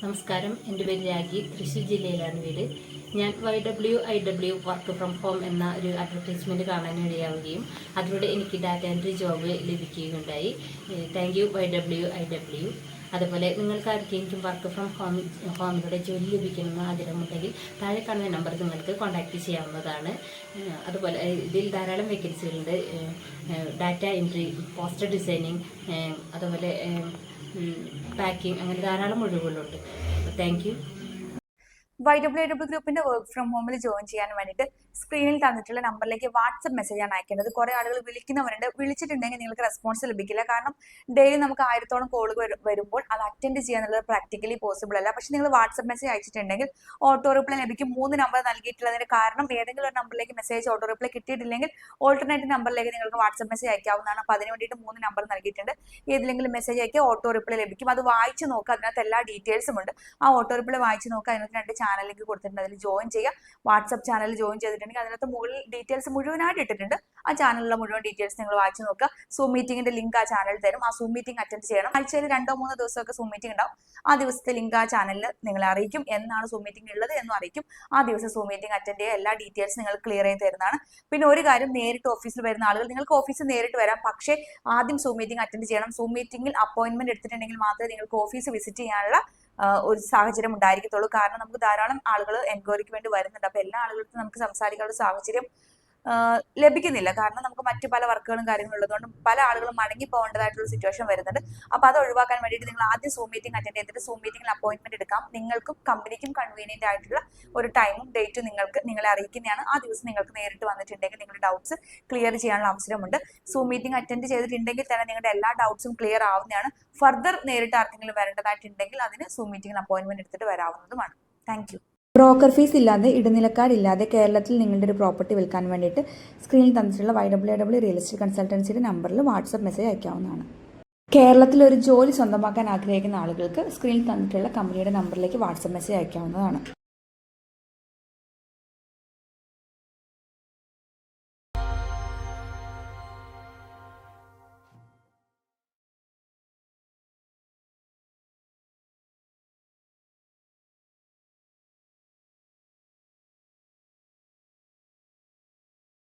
നമസ്കാരം. എൻ്റെ പേര് രാഖി. തൃശ്ശൂർ ജില്ലയിലാണ് വീട്. ഞാൻ YWIW വർക്ക് ഫ്രം ഹോം എന്ന ഒരു അഡ്വർടൈസ്മെൻറ്റ് കാണാൻ ഇടയാവുകയും അതിലൂടെ എനിക്ക് ഡാറ്റ എൻട്രി ജോബ് ലഭിക്കുകയുണ്ടായി. Thank you YWIW. അതുപോലെ നിങ്ങൾക്ക് ആർക്കെങ്കിലും വർക്ക് ഫ്രം ഹോമിലൂടെ ജോലി ലഭിക്കണമെന്ന് ആഗ്രഹമുണ്ടെങ്കിൽ താഴെ കാണുന്ന നമ്പർ നിങ്ങൾക്ക് കോൺടാക്റ്റ് ചെയ്യാവുന്നതാണ്. അതുപോലെ ഇതിൽ ധാരാളം വേക്കൻസികളുണ്ട്. ഡാറ്റ എൻട്രി, പോസ്റ്റർ ഡിസൈനിങ്, അതുപോലെ പാക്കിംഗ്, അങ്ങനെ ധാരാളം ഒഴിവുകളുണ്ട്. Thank you. YWIW ഗ്രൂപ്പിന്റെ വർക്ക് ഫ്രം ഹോമിൽ ജോയിൻ ചെയ്യാൻ വേണ്ടിയിട്ട് സ്ക്രീനിൽ തന്നിട്ടുള്ള നമ്പറിലേക്ക് വാട്സ്ആപ്പ് മെസ്സേജാണ് അയക്കേണ്ടത്. കുറെ ആളുകൾ വിളിക്കുന്നവരുണ്ട്. വിളിച്ചിട്ടുണ്ടെങ്കിൽ നിങ്ങൾക്ക് റെസ്പോൺസ് ലഭിക്കില്ല. കാരണം ഡെയിലി നമുക്ക് 1000-ഓളം കോളുകൾ വരുമ്പോൾ അത് അറ്റൻഡ് ചെയ്യാന്നുള്ളത് പ്രാക്ടിക്കലി പോസിബിൾ അല്ല. പക്ഷെ നിങ്ങൾ വാട്സ്ആപ്പ് മെസ്സേജ് അയച്ചിട്ടുണ്ടെങ്കിൽ ഓട്ടോ റിപ്ലൈ ലഭിക്കും. 3 നമ്പർ നൽകിയിട്ടുള്ളതിന് കാരണം ഏതെങ്കിലും ഒരു നമ്പറിലേക്ക് മെസ്സേജ് ഓട്ടോ റിപ്ലൈ കിട്ടിയിട്ടില്ലെങ്കിൽ ഓൾട്ടർനേറ്റീവ് നമ്പറിലേക്ക് നിങ്ങൾക്ക് വാട്സ്ആപ്പ് മെസ്സേജ് അയക്കാവുന്നതാണ്. അപ്പോൾ അതിന് വേണ്ടിയിട്ട് 3 നമ്പർ നൽകിയിട്ടുണ്ട്. ഏതെങ്കിലും മെസ്സേജ് അയക്കുക, ഓട്ടോ റിപ്ലൈ ലഭിക്കും. അത് വായിച്ച് നോക്കുക. അതിനകത്ത് എല്ലാ ഡീറ്റെയിൽസും ഉണ്ട്. ആ ഓട്ടോ റിപ്ലൈ വായിച്ച് നോക്കുക. അതിനകത്ത് 2 ചാനലിലേക്ക് കൊടുത്തിട്ടുണ്ട്. അതിൽ ജോയിൻ ചെയ്യുക. വാട്സ്ആപ്പ് ചാനലിൽ ജോയിൻ ചെയ്തിട്ടുണ്ടെങ്കിൽ അതിനകത്ത് മുകളിൽ ഡീറ്റെയിൽസ് മുഴുവനായിട്ട് ഇട്ടിട്ടുണ്ട്. ആ ചാനലിലുള്ള മുഴുവൻ ഡീറ്റെയിൽസ് നിങ്ങൾ വായിച്ചു നോക്കുക. സൂം മീറ്റിംഗിന്റെ ലിങ്ക് ആ ചാനലിൽ തരും. ആ സൂം മീറ്റിംഗ് അറ്റൻഡ് ചെയ്യണം. ആഴ്ചയിൽ 2-3 ദിവസമൊക്കെ സൂം മീറ്റിംഗ് ഉണ്ടാവും. ആ ദിവസത്തെ ലിങ്ക് ആ ചാനലിൽ നിങ്ങളെ അറിയിക്കും. എന്നാണ് സൂം മീറ്റിംഗ് ഉള്ളത് എന്നും അറിയിക്കും. ആ ദിവസം സൂം മീറ്റിംഗ് അറ്റൻഡ് ചെയ്യുക. എല്ലാ ഡീറ്റെയിൽസ് നിങ്ങൾ ക്ലിയർ ചെയ്ത് തരുന്നതാണ്. പിന്നെ ഒരു കാര്യം, നേരിട്ട് ഓഫീസിൽ വരുന്ന ആളുകൾ നിങ്ങൾക്ക് ഓഫീസിൽ നേരിട്ട് വരാം. പക്ഷേ ആദ്യം സൂം മീറ്റിംഗ് അറ്റൻഡ് ചെയ്യണം. സൂം മീറ്റിംഗിൽ അപ്പോയിന്റ്മെന്റ് എടുത്തിട്ടുണ്ടെങ്കിൽ മാത്രമേ നിങ്ങൾക്ക് ഓഫീസ് വിസിറ്റ് ചെയ്യാനുള്ള ഒരു സാഹചര്യം ഉണ്ടായിരിക്കത്തുള്ളൂ. കാരണം നമുക്ക് ധാരാളം ആളുകൾ എൻക്വയറിക്ക് വേണ്ടി വരുന്നുണ്ട്. അപ്പൊ എല്ലാ ആളുകൾക്കും നമുക്ക് സംസാരിക്കാനുള്ള സാഹചര്യം ലഭിക്കുന്നില്ല. കാരണം നമുക്ക് മറ്റു പല വർക്കുകളും കാര്യങ്ങളും ഉള്ളതുകൊണ്ട് പല ആളുകളും മടങ്ങി പോകേണ്ടതായിട്ടുള്ള സിറ്റുവേഷൻ വരുന്നുണ്ട്. അപ്പൊ അത് ഒഴിവാക്കാൻ വേണ്ടിയിട്ട് നിങ്ങൾ ആദ്യം സൂം മീറ്റിംഗ് അറ്റൻഡ് ചെയ്തിട്ട് സൂം മീറ്റിംഗിൽ അപ്പോയിന്റ്മെന്റ് എടുക്കാം. നിങ്ങൾക്കും കമ്പനിക്കും കൺവീനിയന്റ് ആയിട്ടുള്ള ഒരു ടൈമും ഡേറ്റും നിങ്ങളെ അറിയിക്കുന്നതാണ്. ആ ദിവസം നിങ്ങൾക്ക് നേരിട്ട് വന്നിട്ടുണ്ടെങ്കിൽ നിങ്ങളുടെ ഡൗട്ട്സ് ക്ലിയർ ചെയ്യാനുള്ള അവസരമുണ്ട്. സൂം മീറ്റിംഗ് അറ്റൻഡ് ചെയ്തിട്ടുണ്ടെങ്കിൽ തന്നെ നിങ്ങളുടെ എല്ലാ ഡൗട്ട്സും ക്ലിയർ ആവുന്നതാണ്. ഫർദർ നേരിട്ട് ആർക്കെങ്കിലും വരേണ്ടതായിട്ടുണ്ടെങ്കിൽ അതിന് സൂം മീറ്റിംഗിൽ അപ്പോയിന്റ്മെന്റ് എടുത്തിട്ട് വരാവുന്നതുമാണ്. Thank you. ബ്രോക്കർ ഫീസ് ഇല്ലാതെ, ഇടനിലക്കാരില്ലാതെ കേരളത്തിൽ നിങ്ങളുടെ ഒരു പ്രോപ്പർട്ടി വിൽക്കാൻ വേണ്ടിയിട്ട് സ്ക്രീനിൽ തന്നിട്ടുള്ള YWIW റിയൽ എസ്റ്റേറ്റ് കൺസൾട്ടൻസിയുടെ നമ്പറിൽ വാട്സപ്പ് മെസ്സേജ് അയക്കാവുന്നതാണ്. കേരളത്തിൽ ഒരു ജോലി സ്വന്തമാക്കാൻ ആഗ്രഹിക്കുന്ന ആളുകൾക്ക് സ്ക്രീനിൽ തന്നിട്ടുള്ള കമ്പനിയുടെ നമ്പറിലേക്ക് വാട്സപ്പ് മെസ്സേജ് അയക്കാവുന്നതാണ്.